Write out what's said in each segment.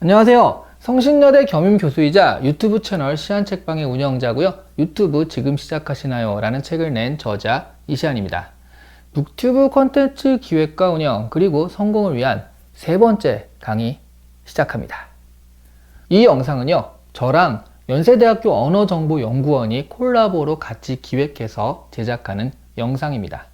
안녕하세요. 성신여대 겸임교수이자 유튜브 채널 시안책방의 운영자고요. 유튜브 지금 시작하시나요? 라는 책을 낸 저자 이시안입니다. 북튜브 콘텐츠 기획과 운영 그리고 성공을 위한 세 번째 강의 시작합니다. 이 영상은요, 저랑 연세대학교 언어정보연구원이 콜라보로 같이 기획해서 제작하는 영상입니다.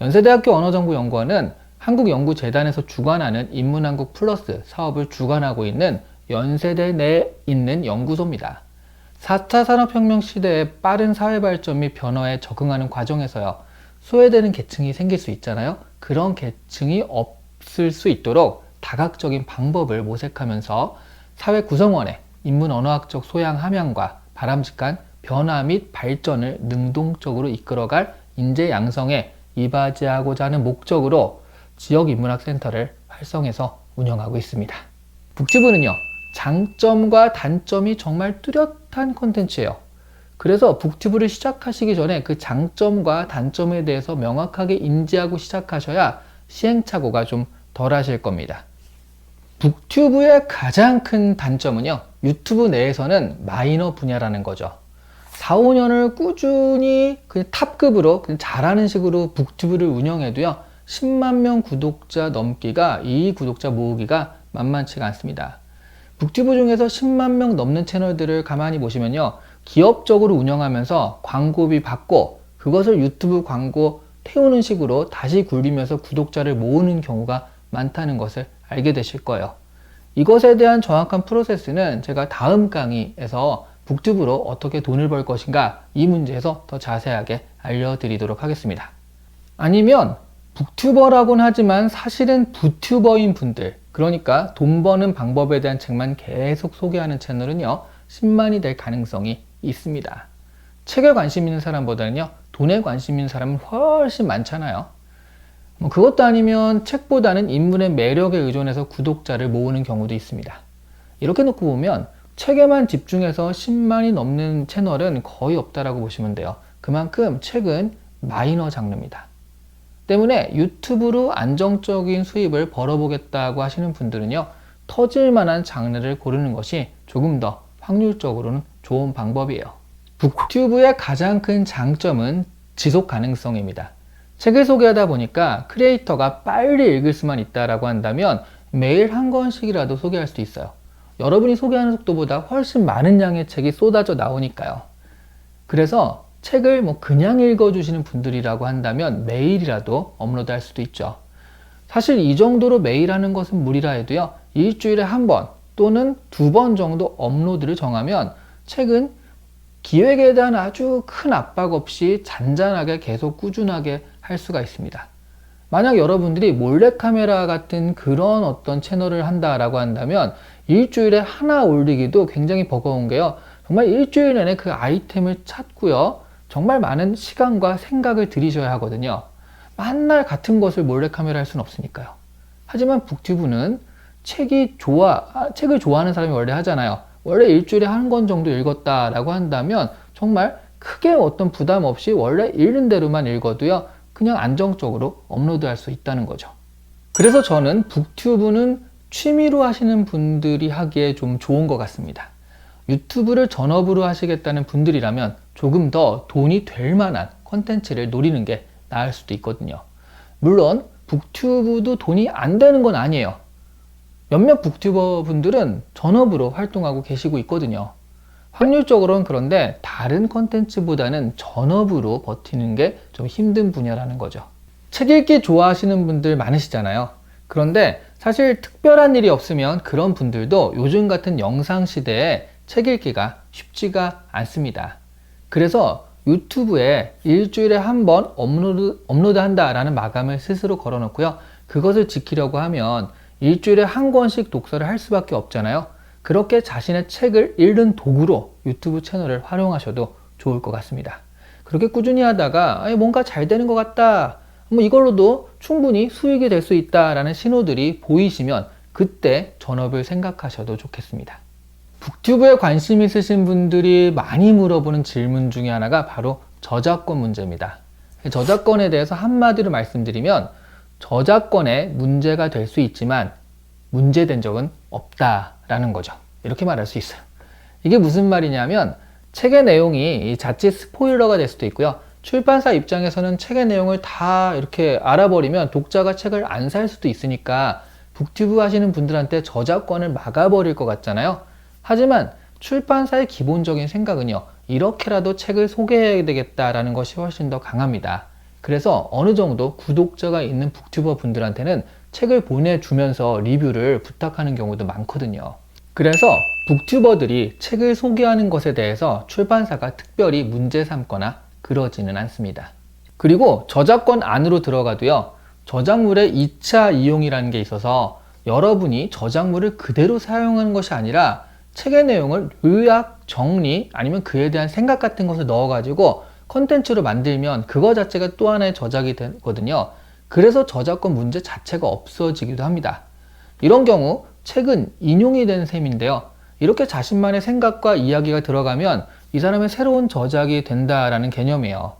연세대학교 언어정보연구원은 한국연구재단에서 주관하는 인문한국 플러스 사업을 주관하고 있는 연세대 내에 있는 연구소입니다. 4차 산업혁명 시대의 빠른 사회 발전 및 변화에 적응하는 과정에서요, 소외되는 계층이 생길 수 있잖아요. 그런 계층이 없을 수 있도록 다각적인 방법을 모색하면서 사회 구성원의 인문 언어학적 소양 함양과 바람직한 변화 및 발전을 능동적으로 이끌어갈 인재 양성에 이바지하고자 하는 목적으로 지역인문학센터를 활성해서 운영하고 있습니다. 북튜브는요, 장점과 단점이 정말 뚜렷한 콘텐츠예요. 그래서 북튜브를 시작하시기 전에 그 장점과 단점에 대해서 명확하게 인지하고 시작하셔야 시행착오가 좀 덜 하실 겁니다. 북튜브의 가장 큰 단점은요, 유튜브 내에서는 마이너 분야라는 거죠. 4, 5년을 꾸준히 그냥 탑급으로 그냥 잘하는 식으로 북튜브를 운영해도요, 10만 명 구독자 넘기가, 이 구독자 모으기가 만만치가 않습니다. 북튜브 중에서 10만 명 넘는 채널들을 가만히 보시면요, 기업적으로 운영하면서 광고비 받고 그것을 유튜브 광고 태우는 식으로 다시 굴리면서 구독자를 모으는 경우가 많다는 것을 알게 되실 거예요. 이것에 대한 정확한 프로세스는 제가 다음 강의에서 북튜브로 어떻게 돈을 벌 것인가, 이 문제에서 더 자세하게 알려드리도록 하겠습니다. 아니면 북튜버라고는 하지만 사실은 부튜버인 분들, 그러니까 돈 버는 방법에 대한 책만 계속 소개하는 채널은요, 10만이 될 가능성이 있습니다. 책에 관심 있는 사람보다는요, 돈에 관심 있는 사람은 훨씬 많잖아요. 그것도 아니면 책보다는 인물의 매력에 의존해서 구독자를 모으는 경우도 있습니다. 이렇게 놓고 보면 책에만 집중해서 10만이 넘는 채널은 거의 없다라고 보시면 돼요. 그만큼 책은 마이너 장르입니다. 때문에 유튜브로 안정적인 수입을 벌어보겠다고 하시는 분들은요, 터질 만한 장르를 고르는 것이 조금 더 확률적으로는 좋은 방법이에요. 북튜브의 가장 큰 장점은 지속 가능성입니다. 책을 소개하다 보니까 크리에이터가 빨리 읽을 수만 있다라고 한다면 매일 한 권씩이라도 소개할 수도 있어요. 여러분이 소개하는 속도보다 훨씬 많은 양의 책이 쏟아져 나오니까요. 그래서 책을 그냥 읽어주시는 분들이라고 한다면 매일이라도 업로드 할 수도 있죠. 사실 이 정도로 매일 하는 것은 무리라 해도요, 일주일에 한 번 또는 2번 정도 업로드를 정하면 책은 기획에 대한 아주 큰 압박 없이 잔잔하게 계속 꾸준하게 할 수가 있습니다. 만약 여러분들이 몰래카메라 같은 그런 어떤 채널을 한다라고 한다면 일주일에 하나 올리기도 굉장히 버거운 게요, 정말 일주일 내내 그 아이템을 찾고요, 정말 많은 시간과 생각을 들이셔야 하거든요. 맨날 같은 것을 몰래카메라 할 수는 없으니까요. 하지만 북튜브는 책을 좋아하는 사람이 원래 하잖아요. 원래 일주일에 한 권 정도 읽었다라고 한다면 정말 크게 어떤 부담 없이 원래 읽는 대로만 읽어도요, 그냥 안정적으로 업로드할 수 있다는 거죠. 그래서 저는 북튜브는 취미로 하시는 분들이 하기에 좀 좋은 것 같습니다. 유튜브를 전업으로 하시겠다는 분들이라면 조금 더 돈이 될 만한 컨텐츠를 노리는 게 나을 수도 있거든요. 물론 북튜브도 돈이 안 되는 건 아니에요. 몇몇 북튜버 분들은 전업으로 활동하고 계시고 있거든요. 확률적으로는 그런데 다른 컨텐츠보다는 전업으로 버티는 게 좀 힘든 분야라는 거죠. 책 읽기 좋아하시는 분들 많으시잖아요. 그런데 사실 특별한 일이 없으면 그런 분들도 요즘 같은 영상 시대에 책 읽기가 쉽지가 않습니다. 그래서 유튜브에 일주일에 한 번 업로드 한다라는 마감을 스스로 걸어놓고요, 그것을 지키려고 하면 일주일에 한 권씩 독서를 할 수밖에 없잖아요. 그렇게 자신의 책을 읽는 도구로 유튜브 채널을 활용하셔도 좋을 것 같습니다. 그렇게 꾸준히 하다가 뭔가 잘 되는 것 같다, 이걸로도 충분히 수익이 될 수 있다라는 신호들이 보이시면 그때 전업을 생각하셔도 좋겠습니다. 북튜브에 관심 있으신 분들이 많이 물어보는 질문 중에 하나가 바로 저작권 문제입니다. 저작권에 대해서 한마디로 말씀드리면 저작권에 문제가 될 수 있지만 문제된 적은 없다 라는 거죠. 이렇게 말할 수 있어요. 이게 무슨 말이냐면 책의 내용이 자칫 스포일러가 될 수도 있고요. 출판사 입장에서는 책의 내용을 다 이렇게 알아버리면 독자가 책을 안 살 수도 있으니까 북튜브 하시는 분들한테 저작권을 막아버릴 것 같잖아요. 하지만 출판사의 기본적인 생각은요, 이렇게라도 책을 소개해야 되겠다라는 것이 훨씬 더 강합니다. 그래서 어느 정도 구독자가 있는 북튜버 분들한테는 책을 보내주면서 리뷰를 부탁하는 경우도 많거든요. 그래서 북튜버들이 책을 소개하는 것에 대해서 출판사가 특별히 문제 삼거나 그러지는 않습니다. 그리고 저작권 안으로 들어가도요, 저작물의 2차 이용이라는 게 있어서 여러분이 저작물을 그대로 사용하는 것이 아니라 책의 내용을 요약, 정리, 아니면 그에 대한 생각 같은 것을 넣어가지고 컨텐츠로 만들면 그거 자체가 또 하나의 저작이 되거든요. 그래서 저작권 문제 자체가 없어지기도 합니다. 이런 경우 책은 인용이 된 셈인데요. 이렇게 자신만의 생각과 이야기가 들어가면 이 사람의 새로운 저작이 된다라는 개념이에요.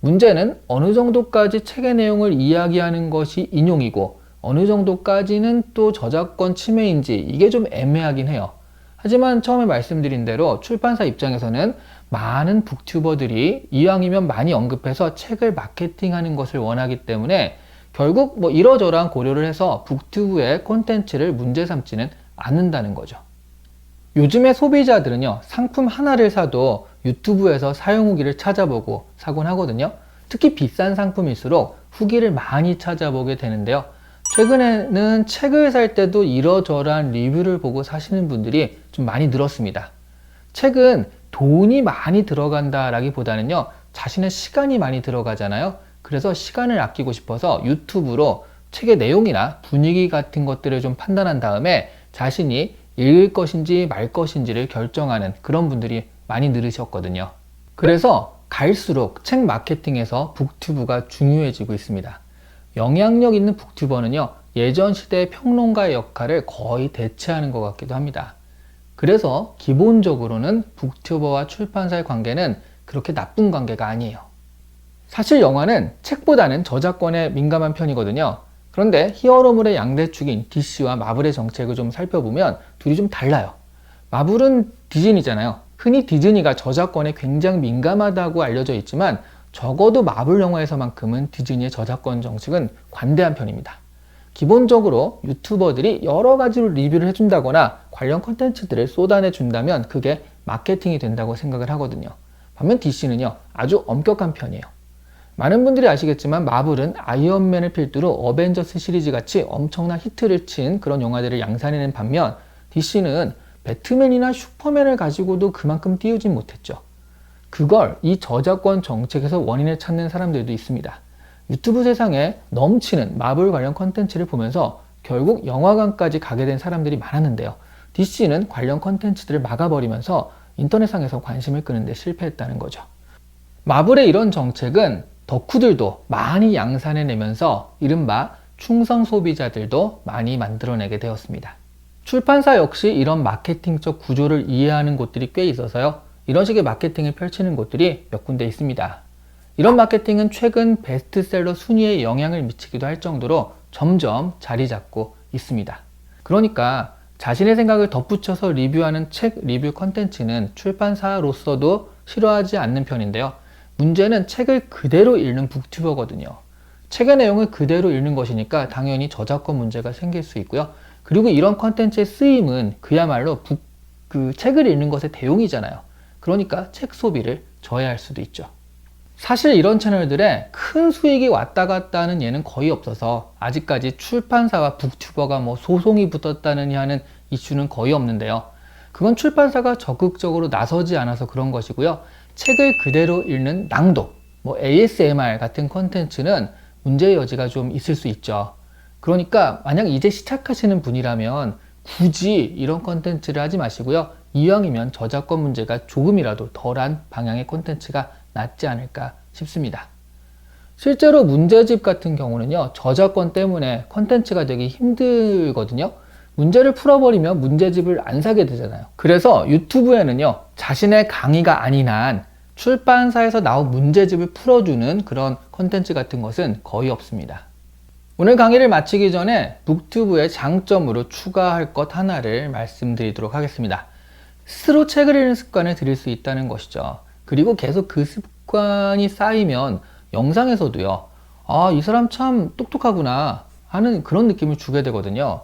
문제는 어느 정도까지 책의 내용을 이야기하는 것이 인용이고 어느 정도까지는 또 저작권 침해인지 이게 좀 애매하긴 해요. 하지만 처음에 말씀드린 대로 출판사 입장에서는 많은 북튜버들이 이왕이면 많이 언급해서 책을 마케팅하는 것을 원하기 때문에 결국 뭐 이러저러한 고려를 해서 북튜브의 콘텐츠를 문제 삼지는 않는다는 거죠. 요즘의 소비자들은요, 상품 하나를 사도 유튜브에서 사용 후기를 찾아보고 사곤 하거든요. 특히 비싼 상품일수록 후기를 많이 찾아보게 되는데요. 최근에는 책을 살 때도 이러저러한 리뷰를 보고 사시는 분들이 좀 많이 늘었습니다. 책은 돈이 많이 들어간다라기보다는요, 자신의 시간이 많이 들어가잖아요. 그래서 시간을 아끼고 싶어서 유튜브로 책의 내용이나 분위기 같은 것들을 좀 판단한 다음에 자신이 읽을 것인지 말 것인지를 결정하는 그런 분들이 많이 늘으셨거든요. 그래서 갈수록 책 마케팅에서 북튜브가 중요해지고 있습니다. 영향력 있는 북튜버는요, 예전 시대의 평론가의 역할을 거의 대체하는 것 같기도 합니다. 그래서 기본적으로는 북튜버와 출판사의 관계는 그렇게 나쁜 관계가 아니에요. 사실 영화는 책보다는 저작권에 민감한 편이거든요. 그런데 히어로물의 양대축인 DC와 마블의 정책을 좀 살펴보면 둘이 좀 달라요. 마블은 디즈니잖아요. 흔히 디즈니가 저작권에 굉장히 민감하다고 알려져 있지만 적어도 마블 영화에서만큼은 디즈니의 저작권 정책은 관대한 편입니다. 기본적으로 유튜버들이 여러 가지로 리뷰를 해준다거나 관련 콘텐츠들을 쏟아내준다면 그게 마케팅이 된다고 생각을 하거든요. 반면 DC는요, 아주 엄격한 편이에요. 많은 분들이 아시겠지만 마블은 아이언맨을 필두로 어벤져스 시리즈 같이 엄청난 히트를 친 그런 영화들을 양산해낸 반면 DC는 배트맨이나 슈퍼맨을 가지고도 그만큼 띄우진 못했죠. 그걸 이 저작권 정책에서 원인을 찾는 사람들도 있습니다. 유튜브 세상에 넘치는 마블 관련 컨텐츠를 보면서 결국 영화관까지 가게 된 사람들이 많았는데요. DC는 관련 컨텐츠들을 막아버리면서 인터넷상에서 관심을 끄는 데 실패했다는 거죠. 마블의 이런 정책은 덕후들도 많이 양산해내면서 이른바 충성 소비자들도 많이 만들어내게 되었습니다. 출판사 역시 이런 마케팅적 구조를 이해하는 곳들이 꽤 있어서요. 이런 식의 마케팅을 펼치는 곳들이 몇 군데 있습니다. 이런 마케팅은 최근 베스트셀러 순위에 영향을 미치기도 할 정도로 점점 자리 잡고 있습니다. 그러니까 자신의 생각을 덧붙여서 리뷰하는 책 리뷰 컨텐츠는 출판사로서도 싫어하지 않는 편인데요. 문제는 책을 그대로 읽는 북튜버거든요. 책의 내용을 그대로 읽는 것이니까 당연히 저작권 문제가 생길 수 있고요. 그리고 이런 컨텐츠의 쓰임은 그야말로 책을 읽는 것의 대용이잖아요. 그러니까 책 소비를 저해할 수도 있죠. 사실 이런 채널들에 큰 수익이 왔다 갔다 하는 예는 거의 없어서 아직까지 출판사와 북튜버가 소송이 붙었다느니 하는 이슈는 거의 없는데요. 그건 출판사가 적극적으로 나서지 않아서 그런 것이고요. 책을 그대로 읽는 낭독, ASMR 같은 콘텐츠는 문제의 여지가 좀 있을 수 있죠. 그러니까 만약 이제 시작하시는 분이라면 굳이 이런 콘텐츠를 하지 마시고요. 이왕이면 저작권 문제가 조금이라도 덜한 방향의 콘텐츠가 낫지 않을까 싶습니다. 실제로 문제집 같은 경우는요, 저작권 때문에 콘텐츠가 되기 힘들거든요. 문제를 풀어버리면 문제집을 안 사게 되잖아요. 그래서 유튜브에는요, 자신의 강의가 아닌 한 출판사에서 나온 문제집을 풀어주는 그런 콘텐츠 같은 것은 거의 없습니다. 오늘 강의를 마치기 전에 북튜브의 장점으로 추가할 것 하나를 말씀드리도록 하겠습니다. 스스로 책을 읽는 습관을 들일 수 있다는 것이죠. 그리고 계속 그 습관이 쌓이면 영상에서도요, 아, 이 사람 참 똑똑하구나 하는 그런 느낌을 주게 되거든요.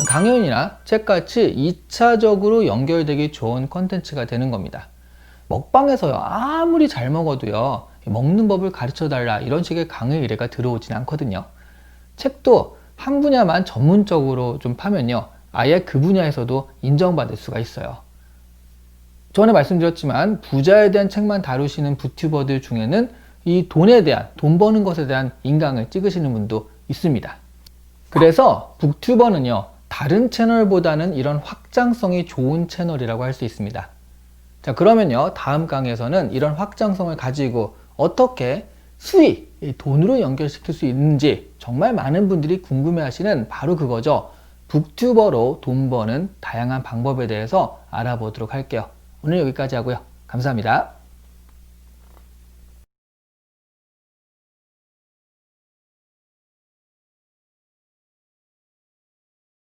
강연이나 책같이 2차적으로 연결되기 좋은 컨텐츠가 되는 겁니다. 먹방에서요, 아무리 잘 먹어도요, 먹는 법을 가르쳐 달라 이런 식의 강의 의뢰가 들어오진 않거든요. 책도 한 분야만 전문적으로 좀 파면요, 아예 그 분야에서도 인정받을 수가 있어요. 전에 말씀드렸지만 부자에 대한 책만 다루시는 부튜버들 중에는 이 돈에 대한, 돈 버는 것에 대한 인강을 찍으시는 분도 있습니다. 그래서 북튜버는요, 다른 채널보다는 이런 확장성이 좋은 채널이라고 할 수 있습니다. 자, 그러면요, 다음 강의에서는 이런 확장성을 가지고 어떻게 수익, 돈으로 연결시킬 수 있는지 정말 많은 분들이 궁금해 하시는 바로 그거죠. 북튜버로 돈 버는 다양한 방법에 대해서 알아보도록 할게요. 오늘 여기까지 하고요. 감사합니다.